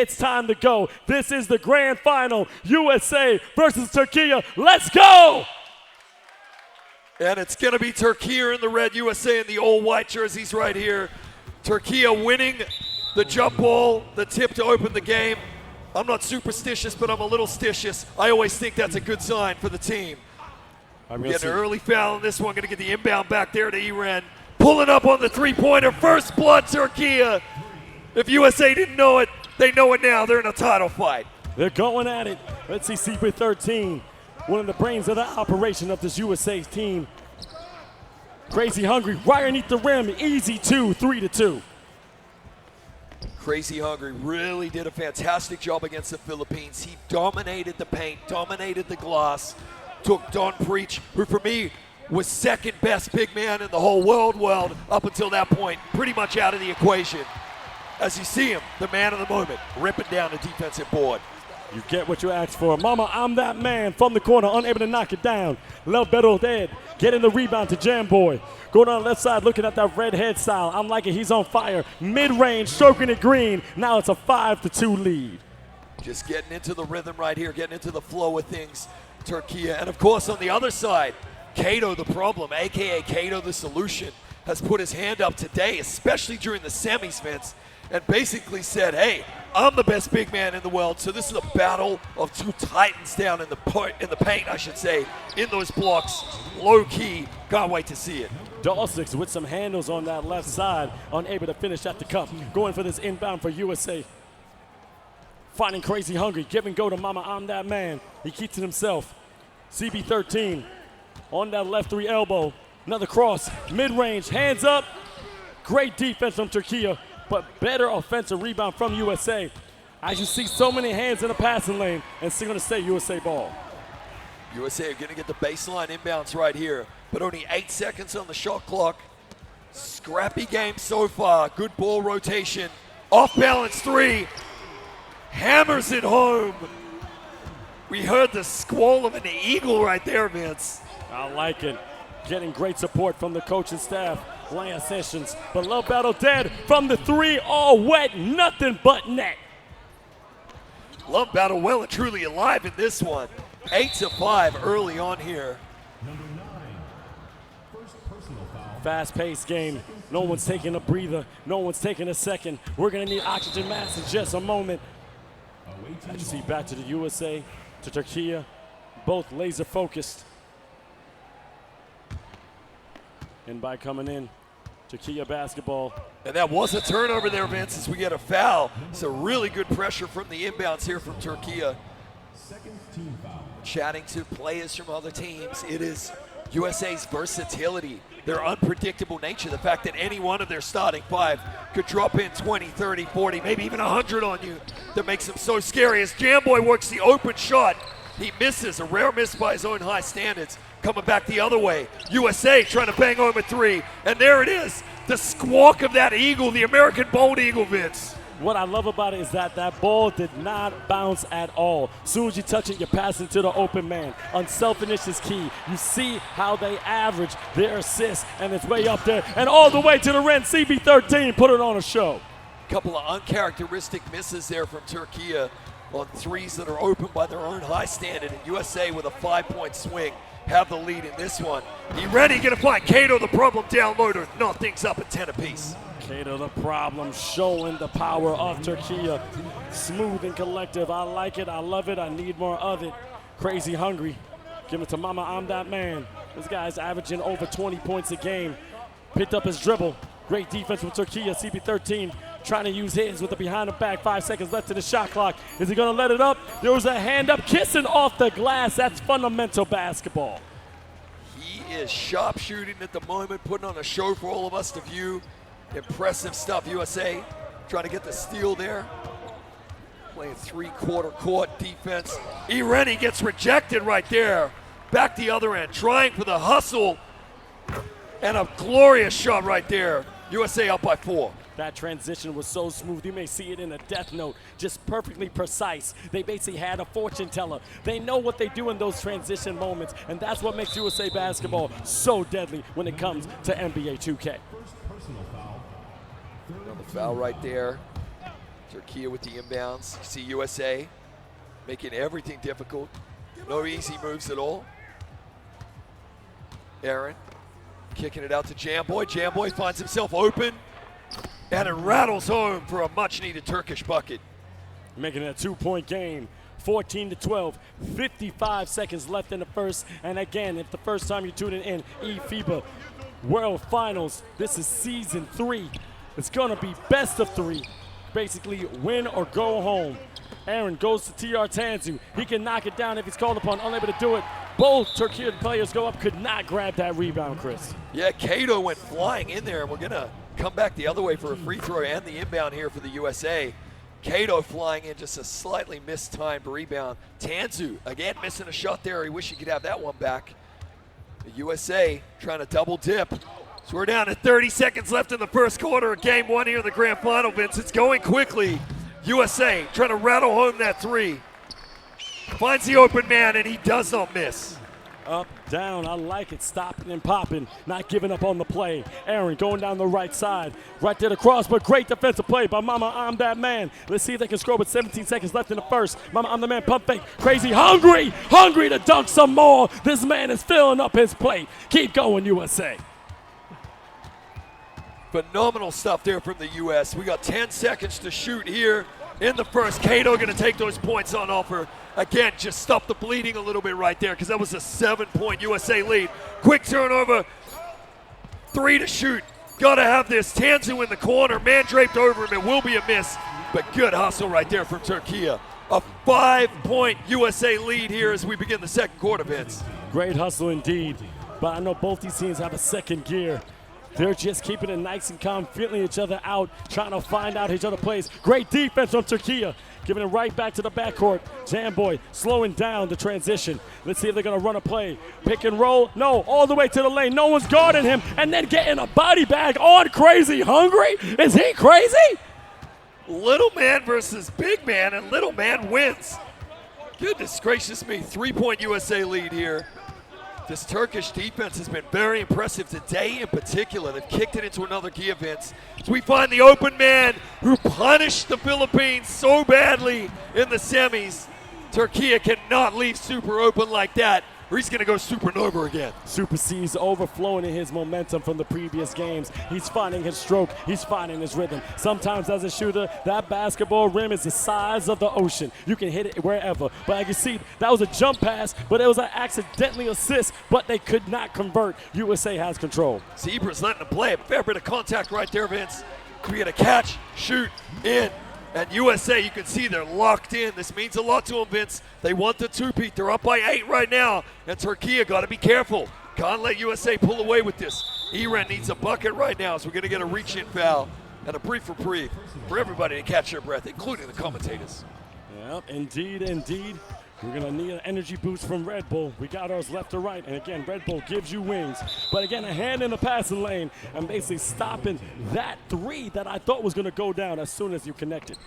It's time to go. This is the grand final. USA versus Turkey. Let's go! And it's going to be Turkey in the red, USA in the all-white jerseys right here. Turkey winning the jump ball, the tip to open the game. I'm not superstitious, but I'm a little stitious. I always think that's a good sign for the team. We're getting an early foul on this one. Going to get the inbound back there to Iran. Pulling up on the three-pointer. First blood, Turkey. If USA didn't know it, they know it now. They're in a title fight. They're going at it. Let's see 𝐒𝐵13, one of the brains of the operation of this USA team. Crazy Hungry right underneath the rim. Easy 2, 3-2. Crazy Hungry really did a fantastic job against the Philippines. He dominated the paint, dominated the glass, took Don Preach, who for me was second best big man in the whole world up until that point, pretty much out of the equation. As you see him, the man of the moment, ripping down the defensive board. You get what you asked for. Mama, I'm that man from the corner, unable to knock it down. 𝐒𝐵 dead, getting the rebound to Jam Boy. Going on the left side, looking at that red head style. I'm liking he's on fire. Mid-range, stroking it green. Now it's a 5-2 lead. Just getting into the rhythm right here, getting into the flow of things, Turkey. And of course, on the other side, 𝐤𝐫 the problem, AKA 𝐤𝐫 the solution, has put his hand up today, especially during the semis, Vince, and basically said, hey, I'm the best big man in the world, so this is a battle of two titans down in the paint, I should say, in those blocks. Low key, can't wait to see it. 𝐷 with some handles on that left side, unable to finish at the cup. Going for this inbound for USA. Finding Crazy Hungry, give and go to Mama, I'm that man. He keeps it himself. 𝐒𝐵13 on that left 3 elbow. Another cross, mid-range, hands up. Great defense from Turkey, but better offensive rebound from USA. As you see so many hands in the passing lane, and still gonna stay USA ball. USA are gonna get the baseline inbounds right here, but only 8 seconds on the shot clock. Scrappy game so far, good ball rotation. Off balance 3, hammers it home. We heard the squall of an eagle right there, Vince. I like it. Getting great support from the coaching staff. Laying sessions, but 𝐒𝐵 dead from the 3, all wet, nothing but net. 𝐒𝐵 well and truly alive in this one. 8-5 early on here. Fast-paced game. No one's taking a breather. No one's taking a second. We're gonna need oxygen masks in just a moment. As you see, back to the USA, to Turkey, both laser focused. And by coming in, Turkey basketball. And that was a turnover there, Vince, as we get a foul. So really good pressure from the inbounds here from Turkey. Chatting to players from other teams, it is USA's versatility, their unpredictable nature, the fact that any one of their starting 5 could drop in 20, 30, 40, maybe even 100 on you, that makes them so scary. As Jam Boy works the open shot, he misses, a rare miss by his own high standards. Coming back the other way. USA trying to bang home a 3. And there it is. The squawk of that eagle, the American bald eagle, Vince. What I love about it is that that ball did not bounce at all. As soon as you touch it, you're passing to the open man. Unselfishness is key. You see how they average their assists, and it's way up there. And all the way to the rim, 𝐒𝐵13 put it on a show. Couple of uncharacteristic misses there from Turkey on 3s that are open by their own high standard. And USA with a 5-point swing have the lead in this one. Iran gonna find 𝐤𝐫 the problem down low to knot things up at 10 apiece. 𝐤𝐫 the problem, showing the power of Turkey. Smooth and collective. I like it. I love it. I need more of it. Crazy Hungry. Give it to Mama, I'm that man. This guy's averaging over 20 points a game. Picked up his dribble. Great defense from Turkey. 𝐒𝐵13 trying to use his with the behind the back. 5 seconds left to the shot clock. Is he gonna let it up? There was a hand up, kissing off the glass. That's fundamental basketball. He is sharp shooting at the moment, putting on a show for all of us to view. Impressive stuff, USA. Trying to get the steal there. Playing 3-quarter court defense. Iran gets rejected right there. Back the other end, trying for the hustle. And a glorious shot right there. USA up by 4. That transition was so smooth. You may see it in a death note, just perfectly precise. They basically had a fortune teller. They know what they do in those transition moments, and that's what makes USA basketball so deadly when it comes to NBA 2K. Another foul right there. Turkey with the inbounds. You see USA making everything difficult. No easy moves at all. Aaron kicking it out to Jamboy. Jamboy finds himself open, and it rattles home for a much-needed Turkish bucket. Making it a 2-point game. 14-12, 55 seconds left in the first. And again, if the first time you're tuning in, eFIBA World Finals, this is season 3. It's gonna be best of 3. Basically, win or go home. Aaron goes to 𝐇𝐞𝐫𝐤. He can knock it down if he's called upon, unable to do it. Both Turkey players go up, could not grab that rebound, Chris. Yeah, 𝐤𝐫𝐫 went flying in there, and we're gonna come back the other way for a free throw and the inbound here for the USA. 𝐤𝐫𝐫 flying in, just a slightly mistimed rebound. 𝐸𝐻𝐻, again, missing a shot there. He wish he could have that one back. The USA trying to double dip. So we're down to 30 seconds left in the first quarter of game 1 here in the grand final, Vince. It's going quickly. USA trying to rattle home that 3. Finds the open man, and he does not miss. Up, down, I like it, stopping and popping, not giving up on the play. Aaron going down the right side, right there to cross, but great defensive play by Mama I'm That Man. Let's see if they can score with 17 seconds left in the first. Mama I'm the Man, pump fake, crazy, hungry to dunk some more. This man is filling up his plate. Keep going, USA. Phenomenal stuff there from the U.S. We got 10 seconds to shoot here in the first. 𝐤𝐫𝐫 going to take those points on offer. Again, just stop the bleeding a little bit right there because that was a 7-point USA lead. Quick turnover, 3 to shoot. Got to have this. 𝐸𝐻𝐻 in the corner, man draped over him. It will be a miss, but good hustle right there from Turkey. A 5-point USA lead here as we begin the second quarter, Vince. Great hustle indeed, but I know both these teams have a second gear. They're just keeping it nice and calm, feeling each other out, trying to find out each other plays. Great defense from Turkey, giving it right back to the backcourt. Jamboy slowing down the transition. Let's see if they're gonna run a play. Pick and roll, no, all the way to the lane. No one's guarding him, and then getting a body bag on Crazy Hungry. Is he crazy? Little man versus big man, and little man wins. Goodness gracious me, 3-point USA lead here. This Turkish defense has been very impressive today in particular. They've kicked it into another gear, Vince. So we find the open man who punished the Philippines so badly in the semis. Turkey cannot leave super open like that, or he's going to go supernova again. Super C's overflowing in his momentum from the previous games. He's finding his stroke. He's finding his rhythm. Sometimes as a shooter, that basketball rim is the size of the ocean. You can hit it wherever. But I can see that was a jump pass, but it was an accidentally assist, but they could not convert. USA has control. Zebra's letting him play. A fair bit of contact right there, Vince. We get a catch, shoot, in. And USA, you can see they're locked in. This means a lot to them, Vince. They want the two-peat. They're up by 8 right now. And Turkey got to be careful. Can't let USA pull away with this. 𝐸𝐻𝐻 needs a bucket right now, so we're going to get a reach-in foul and a brief reprieve for everybody to catch their breath, including the commentators. Yep, indeed, indeed. We're going to need an energy boost from Red Bull. We got ours left to right. And again, Red Bull gives you wings. But again, a hand in the passing lane and basically stopping that 3 that I thought was going to go down as soon as you connected.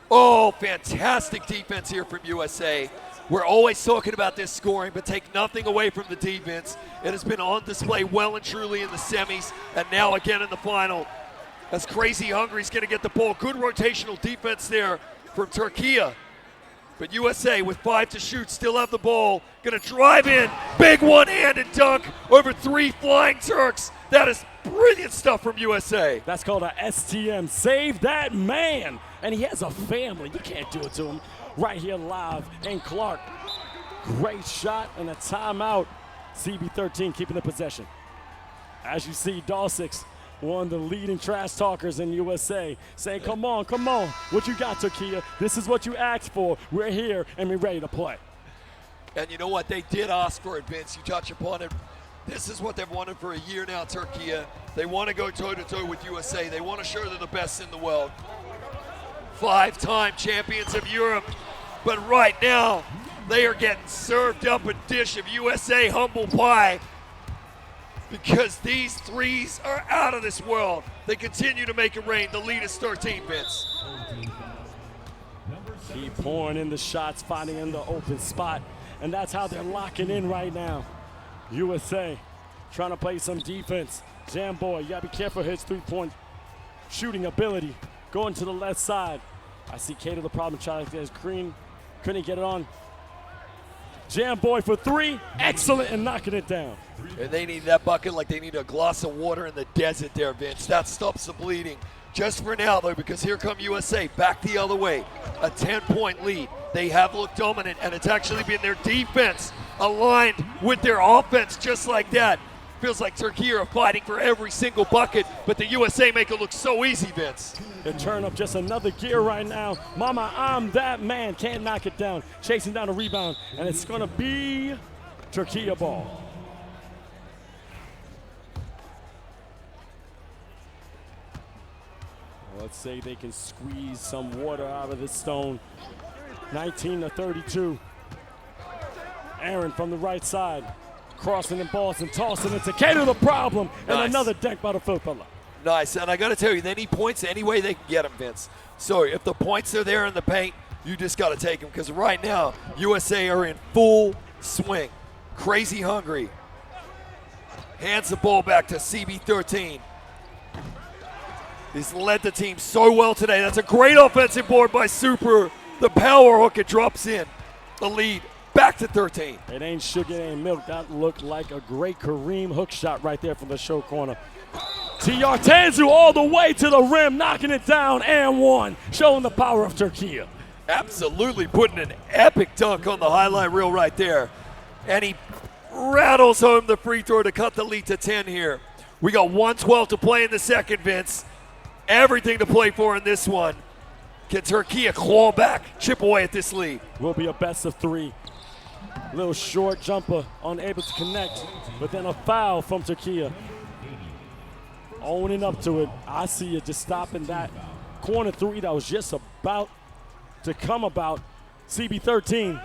Oh, fantastic defense here from USA. We're always talking about this scoring, but take nothing away from the defense. It has been on display well and truly in the semis, and now again in the final. As Crazy Hungry's going to get the ball. Good rotational defense there from Turkey. But USA with 5 to shoot, still have the ball. Gonna drive in, big one-handed dunk over 3 flying Turks. That is brilliant stuff from USA. That's called a STM, save that man. And he has a family, you can't do it to him. Right here live in Clark. Great shot and a timeout. CB13 keeping the possession. As you see, 𝐸𝐸, one of the leading trash talkers in USA, saying, come on, what you got, Turkey? This is what you asked for. We're here and we're ready to play. And you know what? They did ask for it, Vince. You touch upon it. This is what they've wanted for a year now, Turkey. They want to go toe-to-toe with USA. They want to show they're the best in the world. 5-time champions of Europe. But right now, they are getting served up a dish of USA humble pie, because these threes are out of this world. They continue to make it rain. The lead is 13, Vince. Keep pouring in the shots, finding in the open spot, and that's how they're locking in right now. USA trying to play some defense. Jamboy, you gotta be careful of his 3-point shooting ability. Going to the left side. I see Cato the problem trying to get his screen. Couldn't get it on. Jam Boy for three. Excellent and knocking it down. And they need that bucket like they need a glass of water in the desert there, Vince. That stops the bleeding. Just for now, though, because here come USA back the other way. A 10-point lead. They have looked dominant, and it's actually been their defense aligned with their offense just like that. Feels like Turkey are fighting for every single bucket, but the USA make it look so easy, Vince. They turn up just another gear right now. Mama, I'm that man. Can't knock it down. Chasing down a rebound, and it's going to be Turkey ball. Let's say they can squeeze some water out of this stone. 19-32. Aaron from the right side. Crossing the balls and tossing it to Cato the problem. And nice. Another dunk by the Philipella. Nice, and I got to tell you, they need points any way they can get them, Vince. So if the points are there in the paint, you just got to take them, because right now, USA are in full swing. Crazy hungry. Hands the ball back to CB13. He's led the team so well today. That's a great offensive board by Super. The power hook, it drops in. The lead back to 13. It ain't sugar, it ain't milk. That looked like a great Kareem hook shot right there from the show corner. 𝐤𝐤𝐴𝐺𝐵 all the way to the rim, knocking it down and one, showing the power of Turkey. Absolutely putting an epic dunk on the highlight reel right there. And he rattles home the free throw to cut the lead to 10 here. We got 1:12 to play in the second, Vince. Everything to play for in this one. Can Turkey claw back, chip away at this lead? Will be a best of three. Little short jumper, unable to connect, but then a foul from Turkey. Owning up to it. I see you just stopping that corner three that was just about to come about. CB13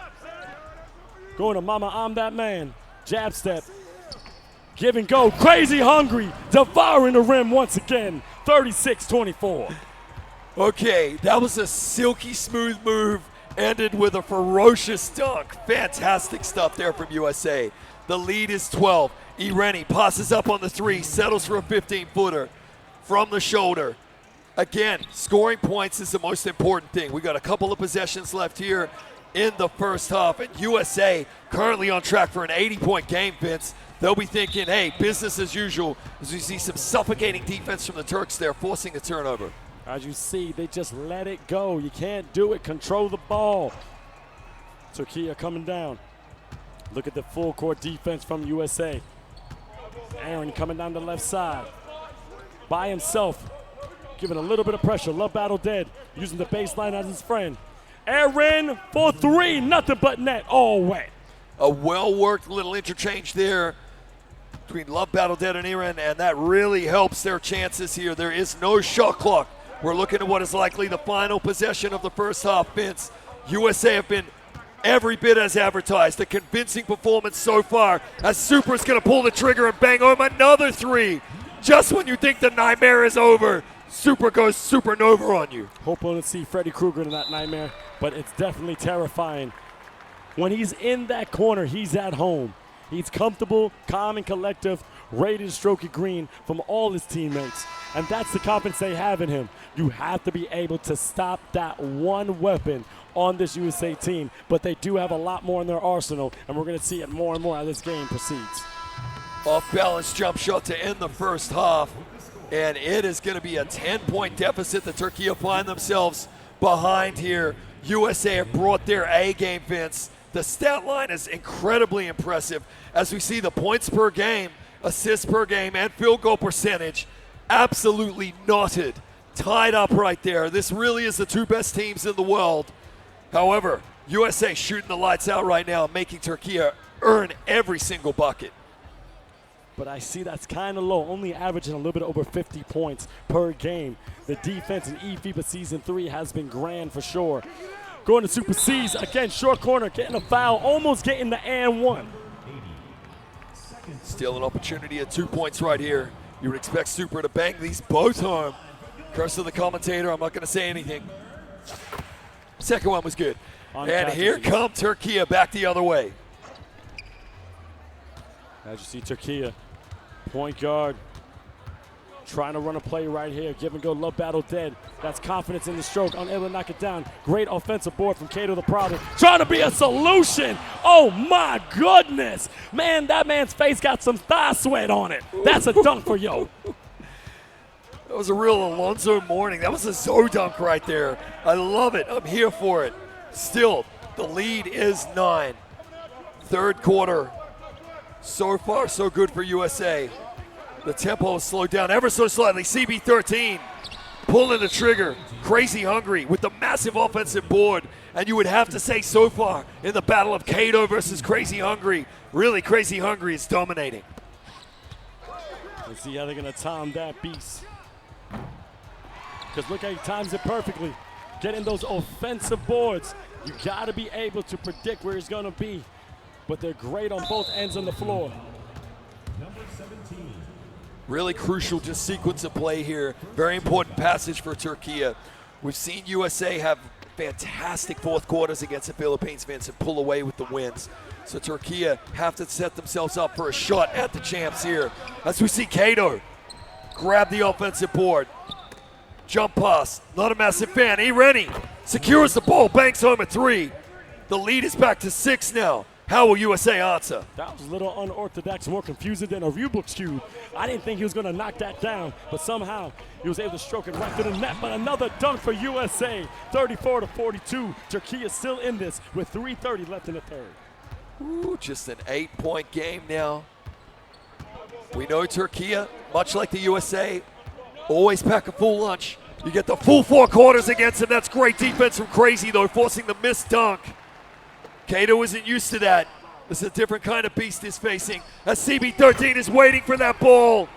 going to Mama, I'm that man. Jab step. Give and go. Crazy hungry. Devouring the rim once again. 36-24. Okay, that was a silky smooth move. Ended with a ferocious dunk. Fantastic stuff there from USA. The lead is 12. 𝐤𝐤𝐿 passes up on the three, settles for a 15-footer from the shoulder. Again, scoring points is the most important thing. We got a couple of possessions left here in the first half, and USA currently on track for an 80-point game, Vince. They'll be thinking, hey, business as usual, as we see some suffocating defense from the Turks there, forcing a turnover. As you see, they just let it go. You can't do it. Control the ball. Turkey coming down. Look at the full court defense from USA. Aaron coming down the left side. By himself. Giving a little bit of pressure. Love Battle Dead. Using the baseline as his friend. Aaron for three. Nothing but net. All wet. A well-worked little interchange there between Love Battle Dead and Aaron, and that really helps their chances here. There is no shot clock. We're looking at what is likely the final possession of the first half, Vince. USA have been every bit as advertised. A convincing performance so far, as Super is going to pull the trigger and bang home another three. Just when you think the nightmare is over, Super goes supernova on you. Hoping to see Freddy Krueger in that nightmare, but it's definitely terrifying. When he's in that corner, he's at home. He's comfortable, calm, and collective, ready to stroke it green from all his teammates. And that's the confidence they have in him. You have to be able to stop that one weapon on this USA team, but they do have a lot more in their arsenal, and we're going to see it more and more as this game proceeds. Off-balance jump shot to end the first half, and it is going to be a 10-point deficit that Turkey find themselves behind here. USA have brought their A game, Vince. The stat line is incredibly impressive as we see the points per game, assists per game, and field goal percentage absolutely knotted, tied up right there. This really is the two best teams in the world. However, USA shooting the lights out right now, making Turkey earn every single bucket. But I see that's kind of low, only averaging a little bit over 50 points per game. The defense in eFIBA Season 3 has been grand for sure. Going to Super C's, again, short corner, getting a foul, almost getting the and one. Still an opportunity at 2 points right here. You would expect Super to bang these both home. Curse of the commentator, I'm not going to say anything. Second one was good. And here come Turkey back the other way. As you see Turkey, point guard, Trying to run a play right here. Give and go, love battle dead. That's confidence in the stroke. Unable to knock it down. Great offensive board from 𝐤𝐫𝐞 the problem. Trying to be a solution. Oh my goodness. Man, that man's face got some thigh sweat on it. That's a dunk for yo. That was a real Alonzo morning. That was a Zoe dunk right there. I love it. I'm here for it. Still, the lead is 9. Third quarter. So far, so good for USA. The tempo has slowed down ever so slightly. CB13 pulling the trigger. Crazy hungry with the massive offensive board. And you would have to say so far in the battle of 𝐤𝐫𝐞 versus Crazy Hungry, really Crazy Hungry is dominating. Let's see how they're going to time that beast. Because look how he times it perfectly. Getting those offensive boards. You got to be able to predict where he's going to be. But they're great on both ends on the floor. Number 17. Really crucial just sequence of play here. Very important passage for Turkey. We've seen USA have fantastic fourth quarters against the Philippines, Vince, and pull away with the wins. So Turkey have to set themselves up for a shot at the champs here. As we see 𝐤𝐫𝐞 grab the offensive board. Jump pass, not a massive fan. 𝐒𝐿 secures the ball, banks home at 3. The lead is back to 6 now. How will USA answer? That was a little unorthodox, more confusing than a 𝐅𝐢𝐥𝐥𝐸. I didn't think he was going to knock that down, but somehow he was able to stroke it right through the net. But another dunk for USA, 34-42. Turkey is still in this with 3:30 left in the third. Ooh, just an 8-point game now. We know Turkey, much like the USA, always pack a full lunch. You get the full 4 quarters against him. That's great defense from Crazy, though, forcing the missed dunk. 𝐤𝐫𝐞 isn't used to that. This is a different kind of beast he's facing. As CB13 is waiting for that ball.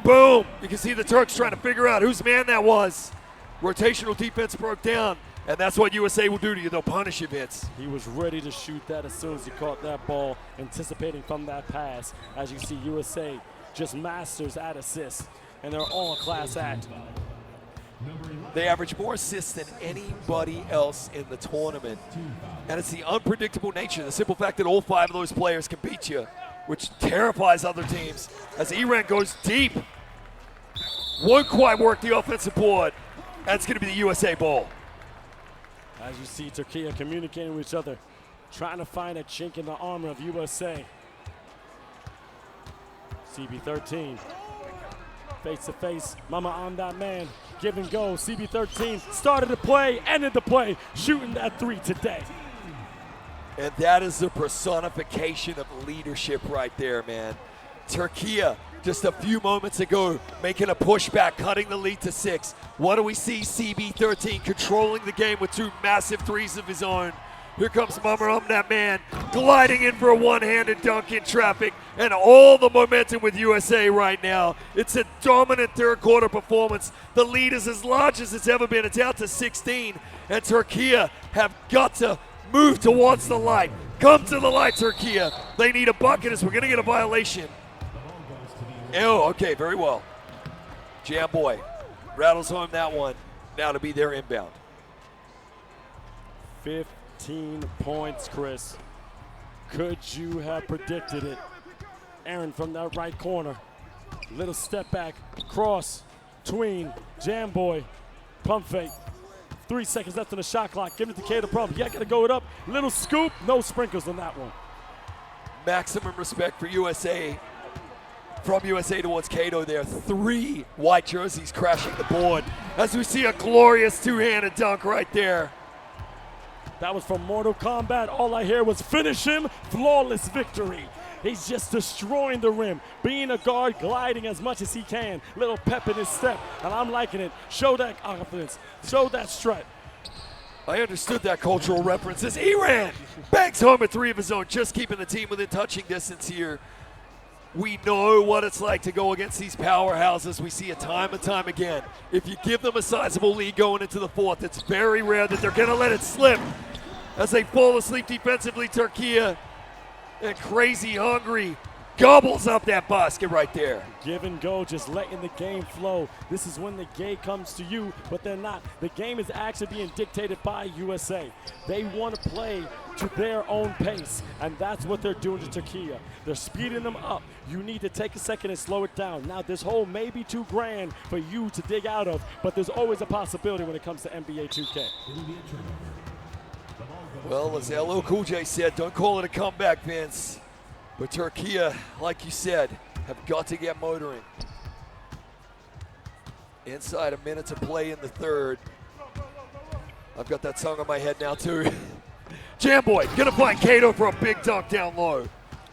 Boom. You can see the Turks trying to figure out whose man that was. Rotational defense broke down, and that's what USA will do to you. They'll punish you, Vince. He was ready to shoot that as soon as he caught that ball, anticipating from that pass. As you see, USA just masters at assists, and they're all a class act. They average more assists than anybody else in the tournament. And it's the unpredictable nature, the simple fact that all 5 of those players can beat you, which terrifies other teams. As 𝐒𝐿 goes deep, won't quite work the offensive board. And it's going to be the USA ball. As you see, Turkey communicating with each other, trying to find a chink in the armor of USA. CB13. Face to face, Mama, I'm that man. Give and go. CB13 started the play, ended the play, shooting that 3 today. And that is the personification of leadership right there, man. Turkey, just a few moments ago, making a pushback, cutting the lead to 6. What do we see? CB13 controlling the game with 2 massive 3s of his own. Here comes Mama, I'm that man, gliding in for a one-handed dunk in traffic, and all the momentum with USA right now. It's a dominant third quarter performance. The lead is as large as it's ever been. It's out to 16, and Turkey have got to move towards the light. Come to the light, Turkey. They need a bucket as we're going to get a violation. Oh, okay, very well. Jam Boy rattles home that one. Now to be their inbound. 15 points, Chris. Could you have predicted it? Aaron from that right corner. Little step back, cross, tween, Jam Boy, pump fake. 3 seconds left on the shot clock. Give it to 𝐤𝐫𝐞 the problem. Yeah, gotta go it up. Little scoop, no sprinkles on that one. Maximum respect for USA. From USA towards 𝐤𝐫𝐞 there. 3 white jerseys crashing the board. As we see a glorious 2-handed dunk right there. That was from Mortal Kombat. All I hear was finish him, flawless victory. He's just destroying the rim, being a guard, gliding as much as he can. Little pep in his step, and I'm liking it. Show that confidence, show that strut. I understood that cultural reference as 𝐒𝐿 banks home a 3 of his own, just keeping the team within touching distance here. We know what it's like to go against these powerhouses. We see it time and time again. If you give them a sizable lead going into the 4th, it's very rare that they're going to let it slip. As they fall asleep defensively, Turkey and Crazy Hungry gobbles up that basket right there. Give and go, just letting the game flow. This is when the game comes to you, but they're not. The game is actually being dictated by USA. They want to play to their own pace, and that's what they're doing to Turkey. They're speeding them up. You need to take a second and slow it down. Now, this hole may be too grand for you to dig out of, but there's always a possibility when it comes to NBA 2K. Well, as 𝐒𝐿 said, don't call it a comeback, Vince. But Turkey, like you said, have got to get motoring. Inside a minute to play in the third. I've got that song on my head now, too. Jamboy gonna find 𝐤𝐫𝐞 for a big dunk down low.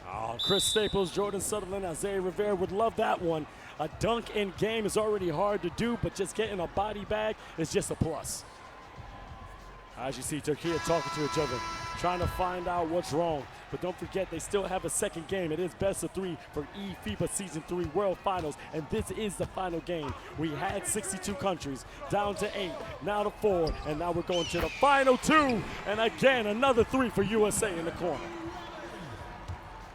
Oh, Chris Staples, Jordan Sutherland, Isaiah Rivera would love that one. A dunk in game is already hard to do, but just getting a body bag is just a plus. As you see, Turkey talking to each other, trying to find out what's wrong. But don't forget, they still have a second game. It is best of 3 for eFIBA Season 3 World Finals, and this is the final game. We had 62 countries, down to 8, now to 4, and now we're going to the final 2. And again, another 3 for USA in the corner.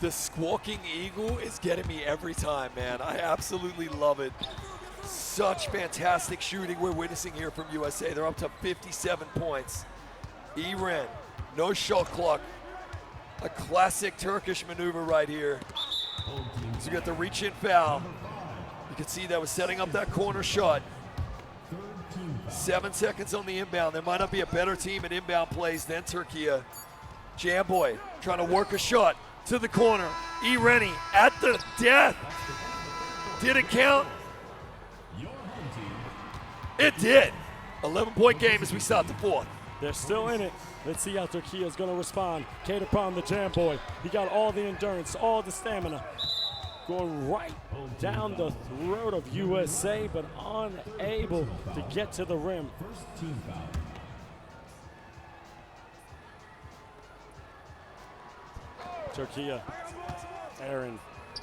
The squawking eagle is getting me every time, man. I absolutely love it. Such fantastic shooting we're witnessing here from USA. They're up to 57 points. 𝐒𝐮𝐬𝐜𝐫𝐢𝐛𝐬𝐜, no shot clock. A classic Turkish maneuver right here. So you got the reach-in foul. You can see that was setting up that corner shot. 7 seconds on the inbound. There might not be a better team at inbound plays than Turkey. Jamboy trying to work a shot to the corner. 𝐒𝐮𝐬𝐜𝐫𝐢𝐛𝐬𝐜 at the death. Did it count? It did. 11-point game as we start the fourth. They're still in it. Let's see how Turkey is going to respond. 𝐤𝐫𝐞, the Jamboy. He got all the endurance, all the stamina. Going right down the throat of USA, but unable to get to the rim. First team foul. Turkey, Aaron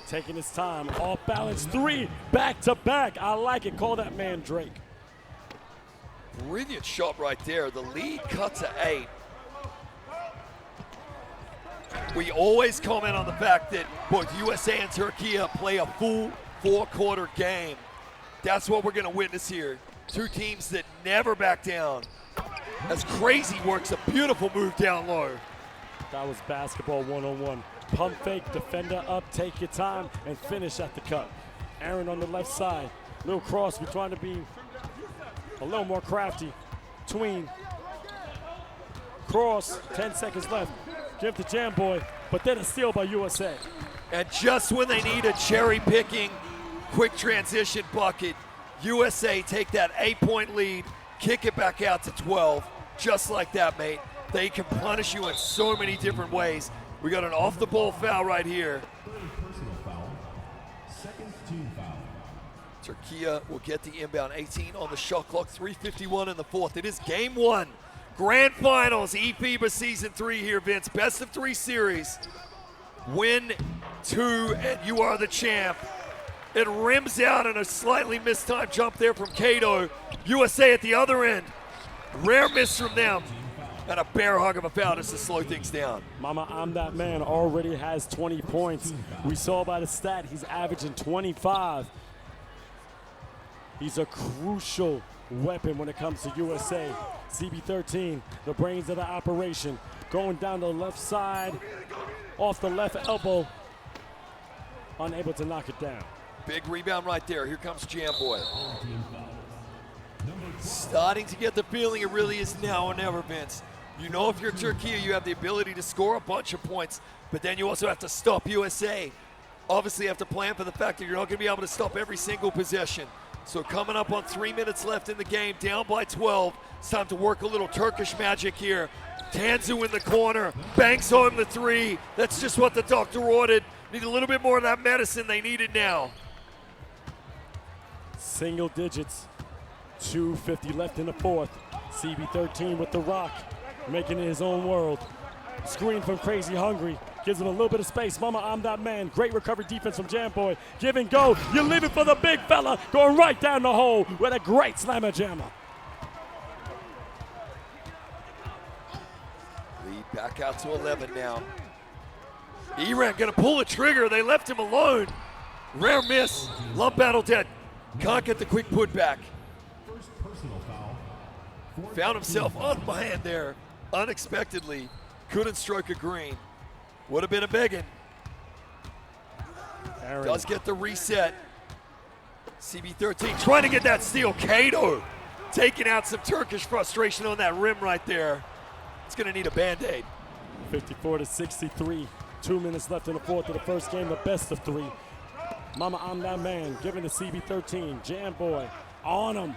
taking his time, off balance 3, back to back. I like it. Call that man Drake. Brilliant shot right there. The lead cut to 8. We always comment on the fact that both USA and Turkey play a full 4-quarter game. That's what we're going to witness here. Two teams that never back down. As Crazy works a beautiful move down low. That was basketball 1-on-1. Pump fake, defender up, take your time, and finish at the cup. Aaron on the left side. Little cross, we're trying to be a little more crafty. Tween. Cross, 10 seconds left. Give to Jamboy, but then a steal by USA. And just when they need a cherry-picking, quick transition bucket, USA take that 8-point lead, kick it back out to 12. Just like that, mate. They can punish you in so many different ways. We got an off-the-ball foul right here. Personal foul. Second team foul. Turkey will get the inbound. 18 on the shot clock, 3:51 in the fourth. It is game 1. Grand Finals, eFIBA Season 3 here, Vince. Best of 3 series. Win 2, and you are the champ. It rims out in a slightly mistimed jump there from 𝐤𝐫𝐞. USA at the other end. Rare miss from them. And a bear hug of a foul just to slow things down. Mama, I'm that man already has 20 points. We saw by the stat, he's averaging 25. He's a crucial weapon when it comes to USA. CB13, the brains of the operation. Going down the left side, off the left elbow. Unable to knock it down. Big rebound right there. Here comes Jamboy. Starting to get the feeling it really is now or never, Vince. You know if you're Turkey, you have the ability to score a bunch of points, but then you also have to stop USA. Obviously, you have to plan for the fact that you're not going to be able to stop every single possession. So coming up on 3 minutes left in the game, down by 12. It's time to work a little Turkish magic here. Tanzu in the corner, banks home the 3. That's just what the doctor ordered. Need a little bit more of that medicine they needed now. Single digits. 2:50 left in the fourth. CB13 with the rock, making it his own world. Screen from Crazy Hungry. Gives him a little bit of space. Mama, I'm that man. Great recovery defense from Jamboy. Give and go. You leave it for the big fella. Going right down the hole with a great slammer jammer. Lead back out to 11 now. 𝐒𝐮𝐬𝐜 gonna pull the trigger. They left him alone. Rare miss. Lump battle dead. Can't get the quick putback. First personal foul. Found himself on my hand there unexpectedly. Couldn't stroke a green. Would have been a begging. Aaron. Does get the reset. CB13 trying to get that steal. 𝐤𝐫𝐞 taking out some Turkish frustration on that rim right there. It's gonna need a Band-Aid. 54-63. 2 minutes left in the fourth of the first game, the best of three. Mama, I'm that man. Giving to CB13. Jam boy on him.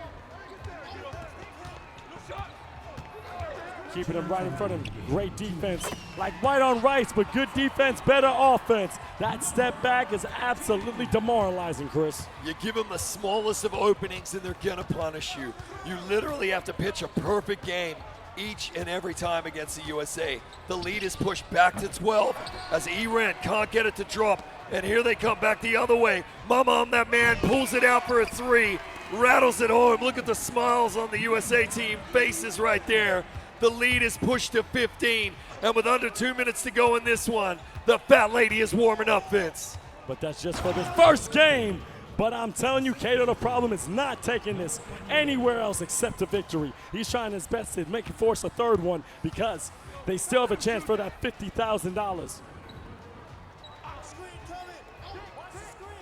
Keeping him right in front of him. Great defense. Like white on rice, but good defense, better offense. That step back is absolutely demoralizing, Chris. You give them the smallest of openings and they're gonna punish you. You literally have to pitch a perfect game each and every time against the USA. The lead is pushed back to 12 as 𝐒𝐮𝐬𝐜 can't get it to drop. And here they come back the other way. Mama, I'm that man, pulls it out for a three, rattles it home. Look at the smiles on the USA team faces right there. The lead is pushed to 15, and with under 2 minutes to go in this one, the fat lady is warming up, Vince. But that's just for this first game. But I'm telling you, 𝐤𝐫𝐞, the problem is not taking this anywhere else except a victory. He's trying his best to make it force a third one because they still have a chance for that $50,000.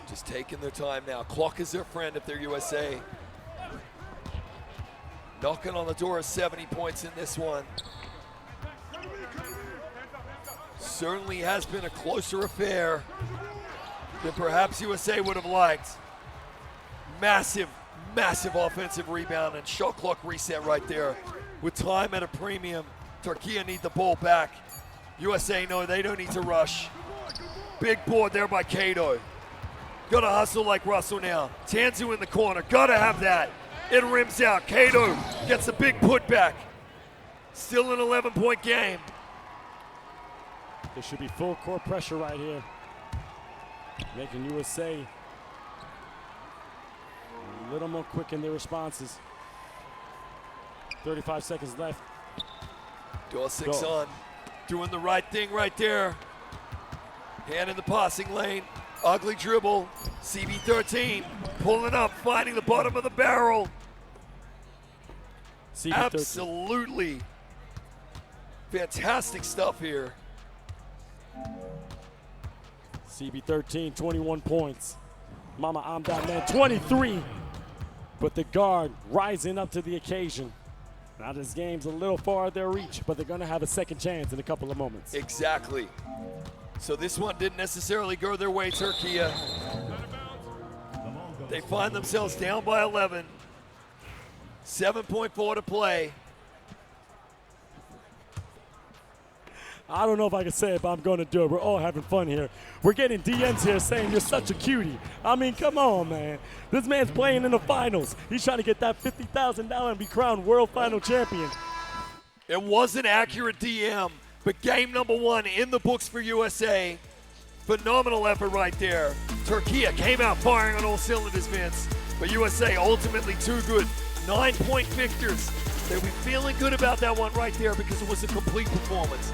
Just taking their time now. Clock is their friend if they're USA. Knocking on the door of 70 points in this one. Certainly has been a closer affair than perhaps USA would have liked. Massive, massive offensive rebound and shot clock reset right there. With time at a premium, Turkey need the ball back. USA know they don't need to rush. Big board there by 𝐤𝐫𝐞. Gotta hustle like Russell now. Tanzu in the corner, gotta have that. It rims out. 𝐤𝐫𝐞 gets a big putback. Still an 11-point game. There should be full court pressure right here. Making USA a little more quick in their responses. 35 seconds left. 𝐤𝐤𝐥𝐥 Go. on. Doing the right thing right there. Hand in the passing lane. Ugly dribble. CB13 pulling up, finding the bottom of the barrel. CB13. Absolutely fantastic stuff here. CB13, 21 points. Mama, I'm that man, 23. But the guard rising up to the occasion. Now this game's a little far out their reach, but they're gonna have a second chance in a couple of moments. Exactly. So this one didn't necessarily go their way, Turkey. They find themselves down by 11. 7.4 to play. I don't know if I can say it, but I'm going to do it. We're all having fun here. We're getting DMs here saying you're such a cutie. I mean, come on, man. This man's playing in the finals. He's trying to get that $50,000 and be crowned world final champion. It was an accurate DM, but game number one in the books for USA. Phenomenal effort right there. Turkey came out firing on all cylinders, Vince. But USA ultimately too good. 9-point victors. They'll be feeling good about that one right there because it was a complete performance.